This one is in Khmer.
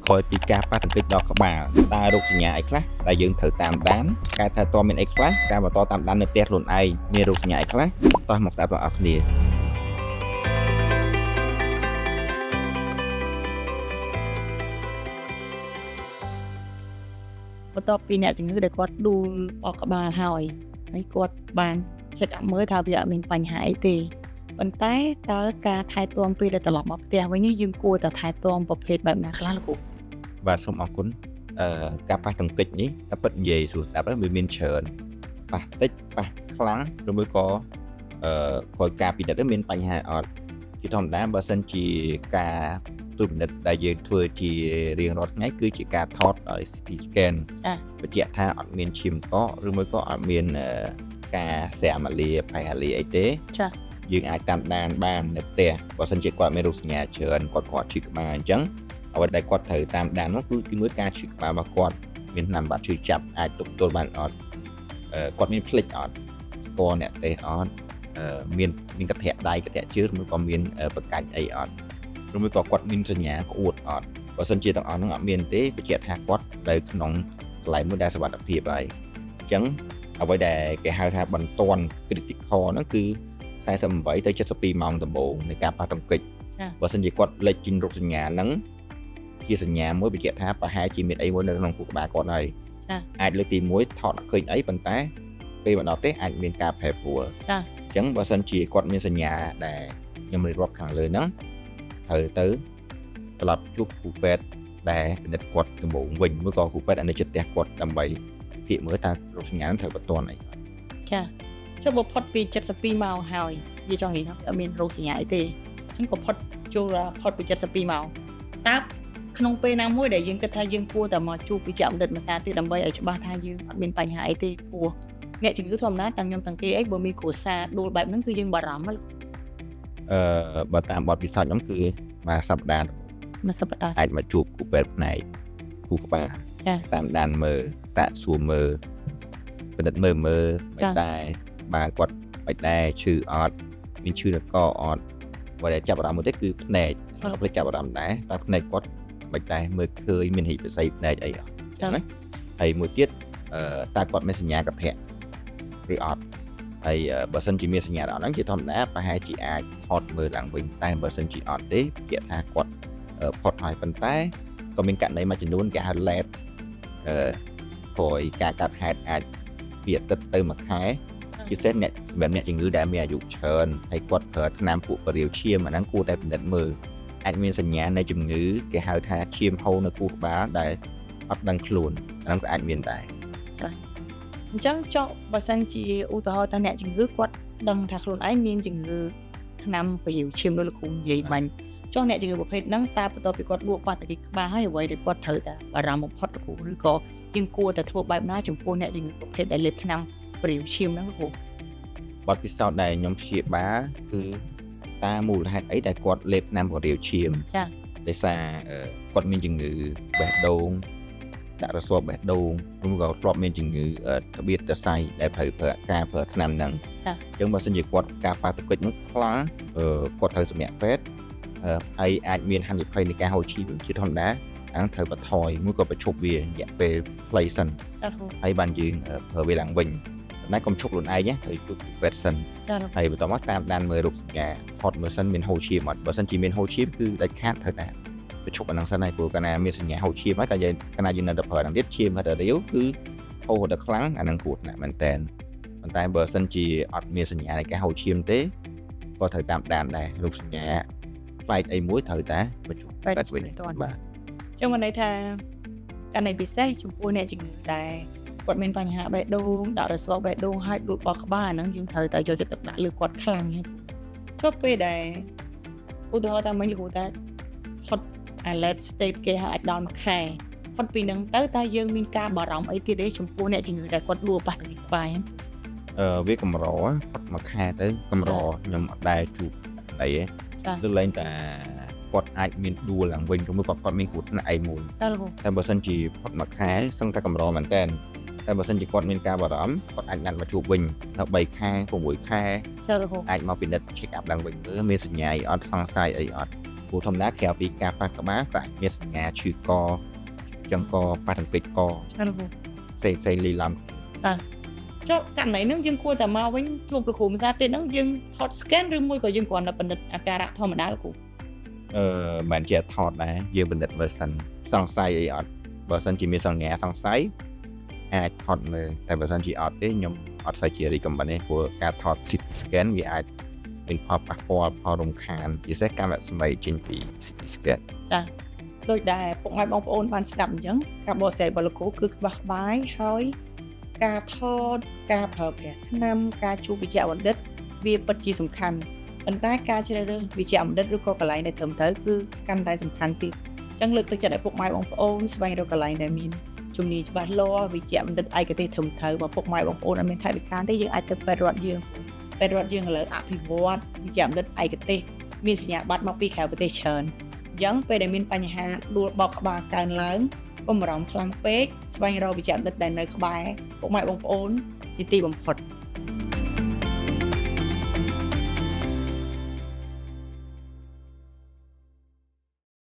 ក្រោយពីការប៉ះទង្គិចដល់ក្បាលតើរោគសញ្ញាអីខ្លះដែលយើងត្រូវតាមដានការថែទាំមានអីខ្លះការបន្តតាមដាននៅផ្ទះខ្លួនឯងមានរោគសញ្ញាអីខ្លះតោះមកស្ដាប់បងប្អូនគ្នាបន្ទាប់ពីអ្នកជំងឺដែលគាត់ដួលអកក្បាលហើយគាត់បាន check up មើលថាវាអត់មានបញ្ហាអីទេប៉ុន្តែតើការថែទាំពេលដែលត្រឡប់មកផ្ទះវិញយើងគួរតែថែទាំប្រភេទបែបណាខ្លះលោកគ្រូបាទសូមអរគុណការប៉ះទង្គិចនេះតែពិតនិយាយស្រួលស្ដាប់វាមានច្រើនប៉ះតិចប៉ះខ្លាំងឬមួយក៏ក្រោយការពិនិត្យមានបញ្ហាអត់ជាធម្មតាបើសិនជាការត្រួតពិនិត្យដែលយើងធ្វើជារៀងរាល់ថ្ងៃគឺជាការថតដោយ CT scan បញ្ជាក់ថាអត់មានឈាមកកឬមួយក៏អត់មានការស្រាក់ម៉ាលាផៃហាលីអីទេចា៎យើងអាចតាមដានបាននៅផ្ទះបើសិនជាគាត់មានរោគសញ្ញាច្រើនគាត់ឈឺក្បាលអញ្ចឹងអ្វីដែលគាត់ត្រូវតាមដាននោះគឺទីមួយការឈឺក្បាលរបស់គាត់មានណាំបាត់ឈឺចាប់អាចទប់ទល់បានអត់គាត់មានភ្លេចអត់ស្គាល់អ្នកទេសអត់មានកន្ទ្រាក់ដៃកន្ទ្រាក់ជើងឬក៏មានបកាច់អីអត់ឬមួយក៏គាត់មានសញ្ញាក្អួតអត់បើសិនជាទាំងអស់នោះអត់មានទេបញ្ជាក់ថាគាត់នៅក្នុងកន្លែងមួយដែលសុវត្ថិភាពហើយអញ្ចឹងអ្វីដែលគេហៅថាបន្ទាន់ critical ហ្នឹងគឺ48ទៅ72ម៉ោងដំបូងនៃការប៉ះទង្គិចបើសិនជាគាត់លេចជារោគសញ្ញាហ្នឹងជាសញ្ញាមួយបញ្ជាក់ថាប្រហែលជាមានអីមួយនៅក្នុងខួរក្បាលគាត់ហើយអាចលើកទី1ថតអត់ឃើញអីប៉ុន្តែពេលមកដល់ទេអាចមានការប្រែប្រួលអញ្ចឹងបើសិនជាគាត់មានសញ្ញាដែលខ្ញុំរៀបរាប់ខាងលើហ្នឹងត្រូវទៅត្រឡប់ជួបគ្រូពេទ្យដែលពិនិត្យគាត់ដំបូងវិញមួយក៏គ្រូពេទ្យនៅជិតផ្ទះគាត់ដើម្បីពិមើលតើរោគសញ្ញាហ្នឹងត្រូវបន្ទាន់អីចាចុះបើផុតពី72ម៉ោងហើយនិយាយចង់និយាយថាអត់មានរោគសញ្ញាអីទេអញ្ចឹងក៏ផុតពី72ម៉ោងតើក្នុងពេលណាមួយដែលយើងគិតថាយើងគួរតែមកជួបវិជ្ជបណ្ឌិតម្សាទៀតដើម្បីឲ្យច្បាស់ថាយើងអត់មានបញ្ហាអីទេព្រោះអ្នកជំងឺធម្មតាទាំងខ្ញុំទាំងគេអីបើមានគ្រួសារដួលបែបហ្នឹងគឺយើងបារម្ភបើតាមបទពិសោធន៍ខ្ញុំគឺមួយសប្តាហ៍អាចមកជួបគ្រូពេទ្យផ្នែកគ្រូក្បាលតាមដានមើលសាកសួរមើលពិនិត្យមើលមិនដែរបាទគាត់មិនដែរឈឺអត់មានឈឺនៅកអត់បើតែចាប់អារម្មណ៍មួយទេគឺភ្នែកគាត់ភ្លេចចាប់អារម្មណ៍ដែរតែភ្នែកគាត់មិនដែរមើលឃើញមានរីករាយភ្នែកអីអត់ចឹងណាហើយមួយទៀតតើគាត់មានសញ្ញាកន្ទ្រាក់ឬអត់ហើយបើសិនជាមានសញ្ញាដល់ហ្នឹងជាធម្មតាប្រហែលជាអាចថតមើលឡើងវិញតែបើសិនជាអត់ទេពាក្យថាគាត់ផុតហើយប៉ុន្តែក៏មានករណីមួយចំនួនគេហៅ late ព្រោះការកាត់ហេតុអាចពីអាទិត្យទៅមួយខែជាពិសេសអ្នកសម្រាប់អ្នកជំងឺដែលមានអាយុច្រើនហើយគាត់ប្រើថ្នាំពួកបរិយាឈាមអាហ្នឹងគួរតែពិនិត្យមើលអាចមានសញ្ញានៃជំងឺគេហៅថាឈាមហូរនៅខួរក្បាលដែលអត់ដឹងខ្លួនអាហ្នឹងក៏អាចមានដែរចា៎អញ្ចឹងចុះបើសិនជាឧទាហរណ៍ថាអ្នកជំងឺគាត់ដឹងថាខ្លួនឯងមានជំងឺថ្នាំបរិយាឈាមដូចលោកគ្រូនិយាយបាញ់ចុះអ្នកជំងឺប្រភេទហ្នឹងតើបន្ទាប់ពីគាត់លក់ប៉ះទង្គិចក្បាលហើយអ្វីដែលគាត់ត្រូវតែបារម្ភបំផុតលោកគ្រូឬក៏យើងគួរតែធ្វើបែបណាចំពោះអ្នកជំងឺប្រភេទដែលលេបថ្នាំបរិយាឈាមហ្នឹងលោកគ្រូបទពិសោធន៍ដែលខ្ញុំព្យាបាលគឺតាមមូលហេតុអីដែលគាត់លេបថ្នាំបរិយាឈាមចា៎ដោយសារគាត់មានជំងឺបេះដូងដាក់រស័ព្ទបេះដូងឬក៏ធ្លាប់មានជំងឺរបៀបសរសៃដែលប្រើថ្នាំហ្នឹងចា៎អញ្ចឹងបើសិនជាគាត់ការប៉ះទង្គិចនោះខ្លាំងគាត់ត្រូវសម្រាប់ពេទ្យហើយអាចមានហានិភ័យនៃការហូរឈាមជាធម្មតាអានឹងត្រូវបន្ថយមួយក៏បញ្ឈប់វារយៈពេលខ្លីសិនចា៎ហើយបានយើងប្រើវាឡើងវិញតែកុំឈប់ខ្លួនឯងត្រូវជួបពេទ្យសិនហើយបន្តមកតាមដានមើលរោគសញ្ញាថតមើលសិនមានហូរឈាមអត់បើសិនជាមានហូរឈាមគឺដាច់ខាតត្រូវតែបញ្ឈប់អានឹងសិនហើយព្រោះកាលណាមានសញ្ញាហូរឈាមហើយតែកាលណាយើងនៅតែប្រើអានឹងទៀតឈាមហើយតែរាវគឺហូរតែខ្លាំងអានឹងគួរណាស់មែនតើប៉ុន្តែបើសិនជាអត់មានសញ្ញានៃការហូរឈាមទេក៏ត្រូវតាមដានដែររោគសញ្ញាផ្លែកអីមួយត្រូវតែបញ្ឈប់ពេទ្យវិញបាទចឹងមានន័យថាករណីពិសេសចំពោះអ្នកជំងឺដែលគាត់មានបញ្ហាបេះដូងដាក់រស័ព្ទបេះដូងហើយដួលបោះក្បាលហ្នឹងយើងត្រូវតែយកចិត្តទុកដាក់លើគាត់ខ្លាំងហ្នឹងចុះពេលដែលឧទាហរណ៍ថាមិញលោកគ្រូថាផុត alert state គេអាចដល់មួយខែផុតពីហ្នឹងទៅតើយើងមានការបារម្ភអីទៀតទេចំពោះអ្នកជំងឺដែលគាត់ដួលប៉ះទង្គិចក្បាលហ្នឹងវាកម្រផុតមួយខែទៅកម្រខ្ញុំអត់ដែរជួបអីទេលើកលែងតែគាត់អាចមានដួលឡើងវិញឬមួយគាត់មានគ្រោះថ្នាក់អីមួយតែបើសិនជាផុតមួយខែសឹងតែកម្រមែនតើតែបើសិនជាគាត់មានការបារម្ភគាត់អាចណាត់មកជួបវិញដល់3ខែ6ខែអាចមកពិនិត្យ check up ឡើងវិញមើលមានសញ្ញាអីអត់សង្ស័យអីអត់ព្រ ព្រោះធម្មតាក្រៅពីការប៉ះក្បាលក៏អាចមានសញ្ញាឈឺកចឹងក៏ប៉ះទង្គិចក ចាលោកគ្រូ ផ្សេងៗលីឡំ បាទចុះករណីហ្នឹងយើងគួរតែមកវិញជួបលោកគ្រូភាសាទៀតហ្នឹងយើងថត scan ឬមួយក៏យើងគ្រាន់តែពិនិត្យអាការៈធម្មតាលោកគ្រូ មិនជាថតដែរយើងពិនិត្យមើលសិនសង្ស័យអីអត់បើសិនជាមានសញ្ញាសង្ស័យអាចថតមើលតែបើសិនជាអត់ទេខ្ញុំអត់សូវជារីកកំបាំងទេព្រោះការថត CT scan វាអាចមានផលប៉ះពាល់ផលរំខានពិសេសកម្មសម្ដីចេញពី CT scan ចាដូចដែរពុកម៉ែបងប្អូនបានស្ដាប់អញ្ចឹងការបកស្រាយរបស់លោកគ្រូគឺក្បោះក្បាយហើយការថតការប្រើប្រាស់ថ្នាំការជួបវិជ្ជបណ្ឌិតវាពិតជាសំខាន់ប៉ុន្តែការជ្រើសរើសវិជ្ជបណ្ឌិតឬក៏កន្លែងដែលត្រឹមត្រូវគឺកាន់តែសំខាន់ទៀតអញ្ចឹងលើកទឹកចិត្តឲ្យពុកម៉ែបងប្អូនស្វែងរកកន្លែងដែលមានជំនាញច្បាស់លាស់វិជ្ជបណ្ឌិតឯកទេសត្រឹមត្រូវបើពុកម៉ែបងប្អូនអត់មានថវិកាទេយើងអាចទៅពេទ្យរដ្ឋយើងពេទ្យរដ្ឋយើងឥឡូវអភិវឌ្ឍវិជ្ជបណ្ឌិតឯកទេសមានសញ្ញាបត្រមកពីក្រៅប្រទេសច្រើនអញ្ចឹងពេលដែលមានបញ្ហាដួលបោកក្បាលកើនឡើងកុំបារម្ភខ្លាំងពេកស្វែងរកវិជ្ជបណ្ឌិតដែលនៅក្បែរពុកម៉ែបងប្អូនជាទីបំផុត